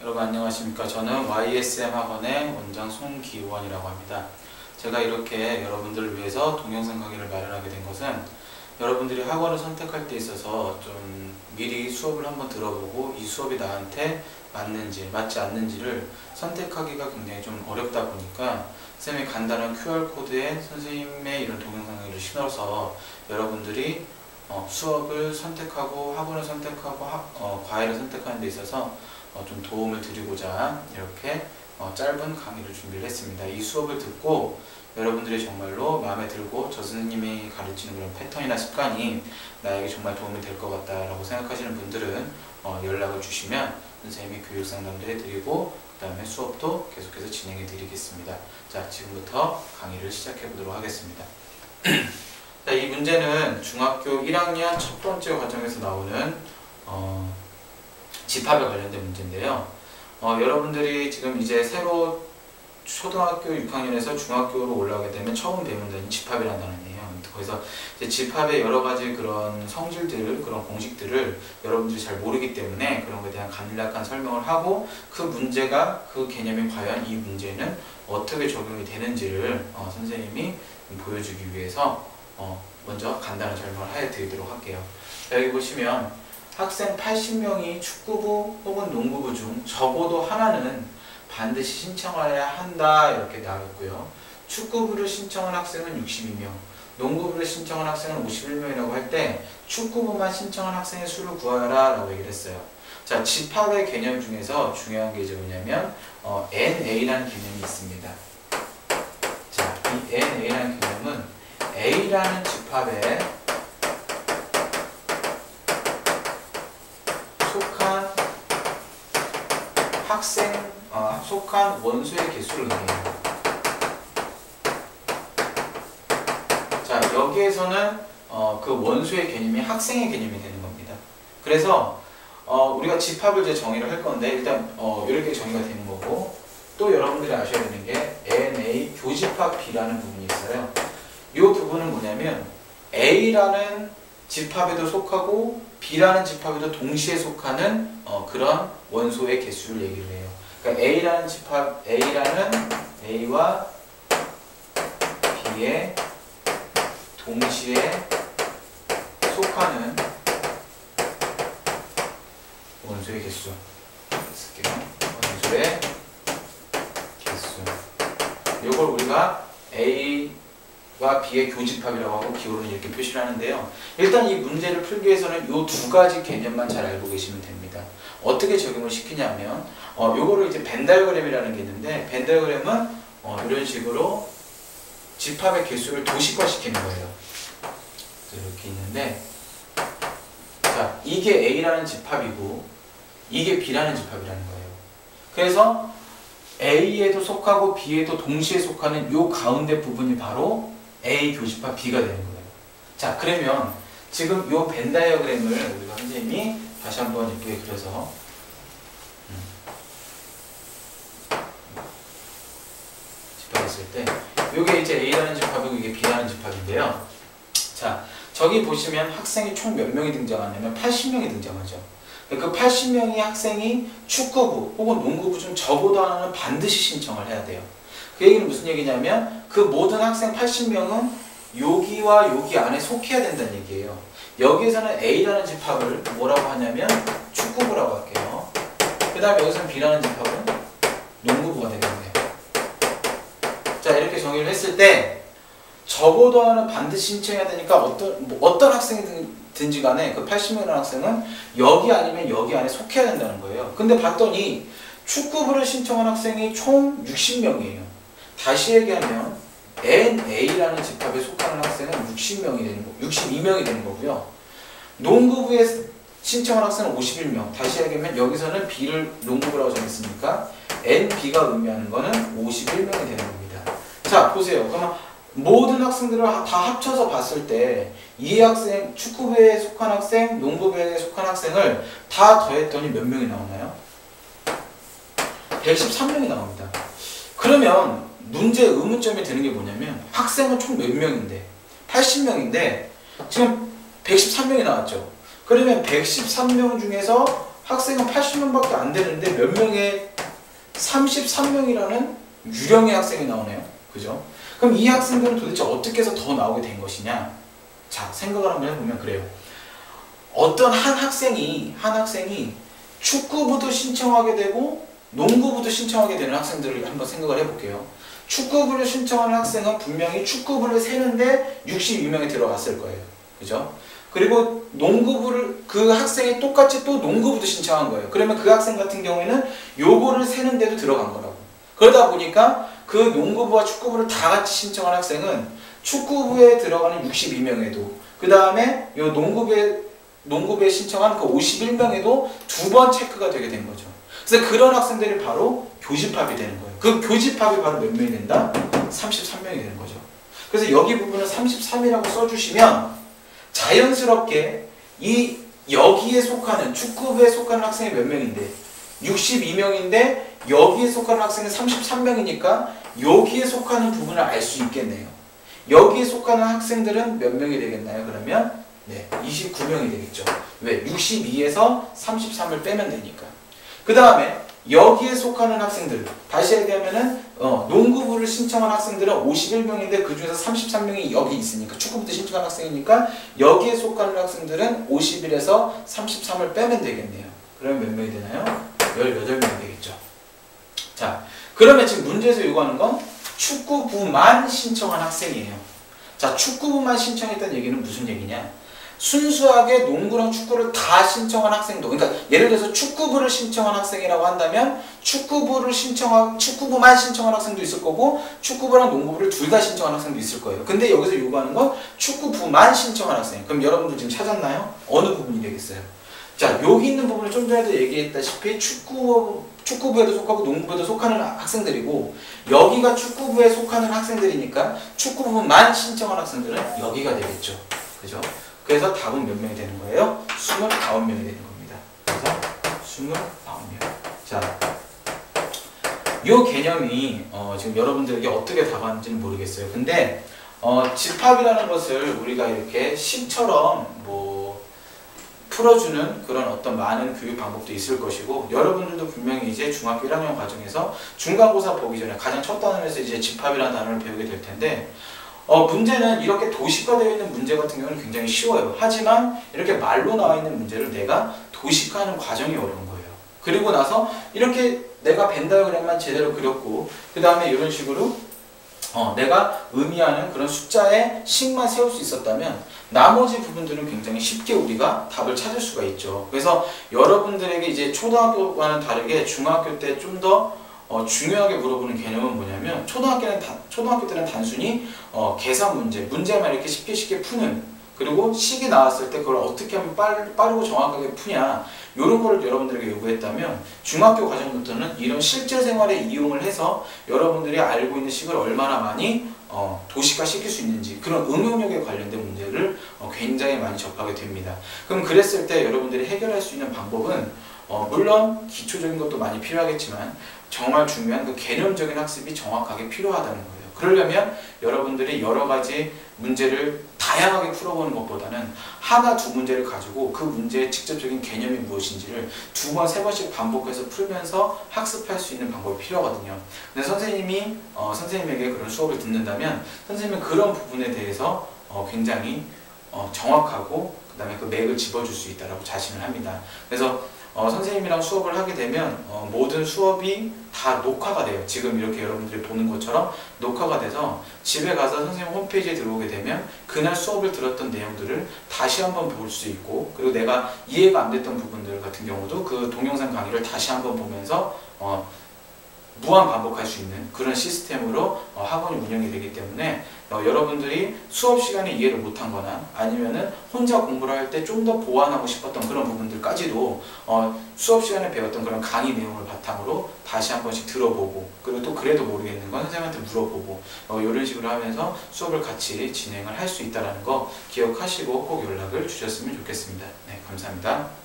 여러분 안녕하십니까. 저는 YSM 학원의 원장 송기원이라고 합니다. 제가 이렇게 여러분들을 위해서 동영상 강의를 마련하게 된 것은 여러분들이 학원을 선택할 때 있어서 좀 미리 수업을 한번 들어보고 이 수업이 나한테 맞는지 맞지 않는지를 선택하기가 굉장히 좀 어렵다 보니까 쌤이 간단한 QR코드에 선생님의 이런 동영상 강의를 실어서 여러분들이 수업을 선택하고 학원을 선택하고 과외를 선택하는 데 있어서 좀 도움을 드리고자 이렇게 짧은 강의를 준비를 했습니다. 이 수업을 듣고 여러분들이 정말로 마음에 들고 저 선생님이 가르치는 그런 패턴이나 습관이 나에게 정말 도움이 될 것 같다라고 생각하시는 분들은 연락을 주시면 선생님이 교육 상담도 해드리고 그 다음에 수업도 계속해서 진행해 드리겠습니다. 자, 지금부터 강의를 시작해 보도록 하겠습니다. 자, 이 문제는 중학교 1학년 첫 번째 과정에서 나오는 집합에 관련된 문제인데요. 여러분들이 지금 이제 새로 초등학교 6학년에서 중학교로 올라가게 되면 처음 배우는 단위 집합이라는 단어예요. 거기서 이제 집합의 여러 가지 그런 성질들, 그런 공식들을 여러분들이 잘 모르기 때문에 그런 것에 대한 간략한 설명을 하고 그 문제가, 그 개념이 과연 이 문제는 어떻게 적용이 되는지를 선생님이 보여주기 위해서 먼저 간단한 설명을 해드리도록 할게요. 여기 보시면 학생 80명이 축구부 혹은 농구부 중 적어도 하나는 반드시 신청해야 한다 이렇게 나왔고요. 축구부를 신청한 학생은 62명, 농구부를 신청한 학생은 51명이라고 할 때 축구부만 신청한 학생의 수를 구하라 라고 얘기를 했어요. 자, 집합의 개념 중에서 중요한 게 이제 뭐냐면 NA라는 개념이 있습니다. 자, 이 NA라는 개념은 A라는 집합에 속한 속한 원소의 개수를 의미해요. 자, 여기에서는 그 원소의 개념이 학생의 개념이 되는 겁니다. 그래서 우리가 집합을 이제 정의를 할 건데 일단 이렇게 정의가 되는 거고, 또 여러분들이 아셔야 되는 게 NA 교집합 B라는 부분이 있어요. 이 부분은 뭐냐면 A라는 집합에도 속하고 B라는 집합에도 동시에 속하는 그런 원소의 개수를 얘기를 해요. 그러니까 A라는 집합, A와 B에 동시에 속하는 원소의 개수 쓸게요. 원소의 개수. 이걸 우리가 A와 B의 교집합이라고 하고 기호로는 이렇게 표시를 하는데요. 일단 이 문제를 풀기 위해서는 이 두 가지 개념만 잘 알고 계시면 됩니다. 어떻게 적용을 시키냐면 요거를 이제 벤 다이어그램이라는 게 있는데, 벤 다이어그램은 이런 식으로 집합의 개수를 도식화 시키는 거예요. 이렇게 있는데, 자, 이게 A라는 집합이고 이게 B라는 집합이라는 거예요. 그래서 A에도 속하고 B에도 동시에 속하는 요 가운데 부분이 바로 A 교집합 B가 되는 거예요. 자, 그러면 지금 요 벤 다이어그램을 우리가 선생님이 다시 한번 이렇게 그려서 집합했을 때 요게 이제 A라는 집합이고 이게 B라는 집합인데요. 자, 저기 보시면 학생이 총 몇 명이 등장하냐면 80명이 등장하죠. 그 80명의 학생이 축구부 혹은 농구부 중 적어도 하나는 반드시 신청을 해야 돼요. 그 얘기는 무슨 얘기냐면 그 모든 학생 80명은 여기와 여기 안에 속해야 된다는 얘기예요. 여기에서는 A라는 집합을 뭐라고 하냐면 축구부라고 할게요. 그 다음에 여기서는 B라는 집합은 농구부가 되겠네요. 자, 이렇게 정의를 했을 때 적어도 하나는 반드시 신청해야 되니까 어떤 학생이든지 간에 그 80명이라는 학생은 여기 아니면 여기 안에 속해야 된다는 거예요. 근데 봤더니 축구부를 신청한 학생이 총 60명이에요. 다시 얘기하면 NA라는 집합에 속하는 학생은 62명이 되는 거고요. 농구부에 신청한 학생은 51명. 다시 얘기하면 여기서는 B를 농구부라고 정했으니까 NB가 의미하는 거는 51명이 되는 겁니다. 자, 보세요. 그러면 모든 학생들을 다 합쳐서 봤을 때 이 학생, 축구부에 속한 학생, 농구부에 속한 학생을 다 더했더니 몇 명이 나오나요? 113명이 나옵니다. 그러면 문제의 의문점이 드는 게 뭐냐면 학생은 총 몇 명인데 80명인데 지금 113명이 나왔죠. 그러면 113명 중에서 학생은 80명밖에 안 되는데 몇 명의 33명이라는 유령의 학생이 나오네요. 그죠? 그럼 이 학생들은 도대체 어떻게 해서 더 나오게 된 것이냐? 자, 생각을 한번 해보면 그래요. 어떤 한 학생이 축구부도 신청하게 되고 농구부도 신청하게 되는 학생들을 한번 생각을 해볼게요. 축구부를 신청하는 학생은 분명히 축구부를 세는데 62명이 들어갔을 거예요. 그죠? 그리고 농구부를 그 학생이 똑같이 또 농구부도 신청한 거예요. 그러면 그 학생 같은 경우에는 요거를 세는데도 들어간 거라고. 그러다 보니까 그 농구부와 축구부를 다 같이 신청한 학생은 축구부에 들어가는 62명에도 그 다음에 요 농구부에 신청한 그 51명에도 두 번 체크가 되게 된 거죠. 그래서 그런 학생들이 바로 교집합이 되는 거예요. 그 교집합이 바로 몇 명이 된다? 33명이 되는 거죠. 그래서 여기 부분을 33이라고 써주시면 자연스럽게 여기에 속하는 축구부에 속하는 학생이 몇 명인데 62명인데 여기에 속하는 학생은 33명이니까 여기에 속하는 부분을 알 수 있겠네요. 여기에 속하는 학생들은 몇 명이 되겠나요? 그러면 네, 29명이 되겠죠. 왜? 62에서 33을 빼면 되니까. 그 다음에 여기에 속하는 학생들, 다시 얘기하면은 농구부를 신청한 학생들은 51명인데 그 중에서 33명이 여기 있으니까 축구부도 신청한 학생이니까 여기에 속하는 학생들은 51에서 33을 빼면 되겠네요. 그러면 몇 명이 되나요? 18명이 되겠죠. 자, 그러면 지금 문제에서 요구하는 건 축구부만 신청한 학생이에요. 자, 축구부만 신청했다는 얘기는 무슨 얘기냐? 순수하게 농구랑 축구를 다 신청한 학생도, 그러니까 예를 들어서 축구부를 신청한 학생이라고 한다면 축구부만 신청한 학생도 있을 거고 축구부랑 농구부를 둘 다 신청한 학생도 있을 거예요. 근데 여기서 요구하는 건 축구부만 신청한 학생. 그럼 여러분들 지금 찾았나요? 어느 부분이 되겠어요? 자, 여기 있는 부분을 좀 전에도 얘기했다시피 축구부에도 속하고 농구부에도 속하는 학생들이고 여기가 축구부에 속하는 학생들이니까 축구부만 신청한 학생들은 여기가 되겠죠. 그죠? 그래서 답은 몇 명이 되는 거예요? 29명이 되는 겁니다. 그래서 29명. 자, 이 개념이 지금 여러분들에게 어떻게 다가왔는지는 모르겠어요. 근데 집합이라는 것을 우리가 이렇게 시처럼 풀어주는 그런 어떤 많은 교육 방법도 있을 것이고 여러분들도 분명히 이제 중학교 1학년 과정에서 중간고사 보기 전에 가장 첫 단원에서 이제 집합이라는 단어를 배우게 될 텐데 문제는 이렇게 도식화되어 있는 문제 같은 경우는 굉장히 쉬워요. 하지만 이렇게 말로 나와 있는 문제를 내가 도식화하는 과정이 어려운 거예요. 그리고 나서 이렇게 내가 벤 다이어그램만 제대로 그렸고 그 다음에 이런 식으로 내가 의미하는 그런 숫자의 식만 세울 수 있었다면 나머지 부분들은 굉장히 쉽게 우리가 답을 찾을 수가 있죠. 그래서 여러분들에게 이제 초등학교와는 다르게 중학교 때 좀 더 중요하게 물어보는 개념은 뭐냐면 초등학교 때는 단순히 계산 문제만 이렇게 쉽게 푸는, 그리고 식이 나왔을 때 그걸 어떻게 하면 빠르고 정확하게 푸냐 이런 거를 여러분들에게 요구했다면 중학교 과정부터는 이런 실제 생활에 이용을 해서 여러분들이 알고 있는 식을 얼마나 많이 도식화 시킬 수 있는지 그런 응용력에 관련된 문제를 굉장히 많이 접하게 됩니다. 그럼 그랬을 때 여러분들이 해결할 수 있는 방법은 물론 기초적인 것도 많이 필요하겠지만 정말 중요한 그 개념적인 학습이 정확하게 필요하다는 거예요. 그러려면 여러분들이 여러 가지 문제를 다양하게 풀어보는 것보다는 하나 두 문제를 가지고 그 문제의 직접적인 개념이 무엇인지를 두 번, 세 번씩 반복해서 풀면서 학습할 수 있는 방법이 필요하거든요. 근데 선생님이 선생님에게 그런 수업을 듣는다면 선생님은 그런 부분에 대해서 굉장히 정확하고 그 다음에 그 맥을 짚어줄 수 있다고 자신을 합니다. 그래서 선생님이랑 수업을 하게 되면 모든 수업이 다 녹화가 돼요. 지금 이렇게 여러분들이 보는 것처럼 녹화가 돼서 집에 가서 선생님 홈페이지에 들어오게 되면 그날 수업을 들었던 내용들을 다시 한번 볼 수 있고, 그리고 내가 이해가 안 됐던 부분들 같은 경우도 그 동영상 강의를 다시 한번 보면서 무한 반복할 수 있는 그런 시스템으로 학원이 운영이 되기 때문에 여러분들이 수업 시간에 이해를 못한 거나 아니면은 혼자 공부를 할 때 좀 더 보완하고 싶었던 그런 부분들까지도 수업 시간에 배웠던 그런 강의 내용을 바탕으로 다시 한 번씩 들어보고, 그리고 또 그래도 모르겠는 건 선생님한테 물어보고 이런 식으로 하면서 수업을 같이 진행을 할 수 있다는 거 기억하시고 꼭 연락을 주셨으면 좋겠습니다. 네, 감사합니다.